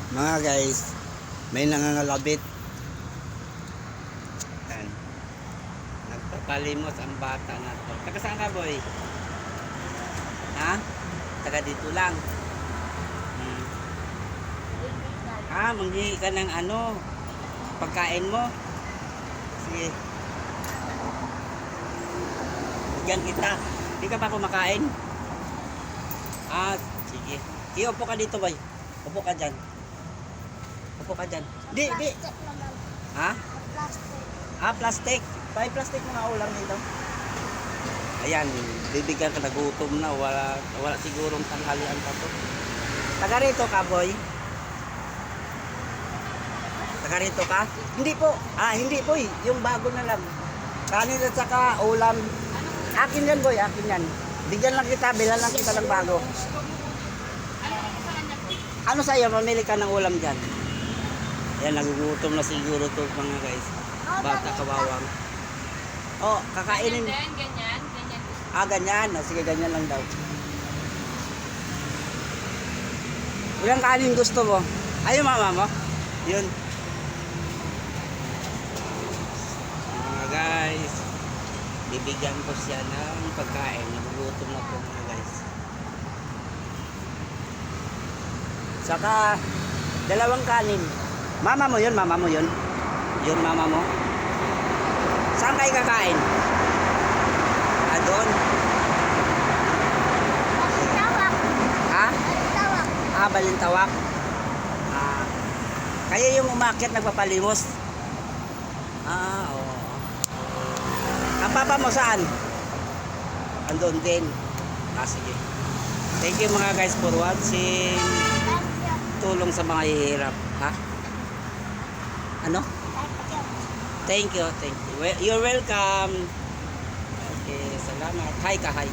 Mga guys, may nangangalabit. Yan. Nagpapalimos ang bata na to. Taga saan ka, boy? Ha? Taga dito lang. Manghihi ka ng ano, pagkain mo. Sige. Bigyan kita. Hindi ka pa kumakain? Sige. Sige, upo ka dito, boy. Upo ka dyan. Upo ka dyan. Di. Ha? Plastic. May plastic mga ulam dito. Ayan, bibigyan ka, nagutom na. Wala sigurong tanghalian pa to. Taga rito ka, boy? Taga rito ka? Hindi po. Hindi po eh. Yung bago na lang. Kanin at saka ulam. Akin yan, boy. Akin yan. Bigyan lang kita. Bilan lang kita ng bago. Ano sa'yo? Mamili ka ng ulam dyan. Yan, nagugutom na siguro to mga guys. Bata kawawang. Kakainin. Ganyan. Ganyan. Sige, ganyan lang daw. Ilang kanin gusto mo? Ayun, mama mo. Yun. Mga guys, bibigyan ko siya ng pagkain. Nagugutom na po mga guys. Saka, dalawang kanin. Mama mo yun. Yun, mama mo. Saan kayo kakain? Doon? Ha? Balintawak. Kaya yung umakyat nagpapalimos. Oo. Ang papa mo saan? Andun din. Sige. Thank you mga guys for watching. Tulong sa mga hihirap. Ha? Ano? Thank you. You're welcome. Okay, salamat. Hi ka, hi.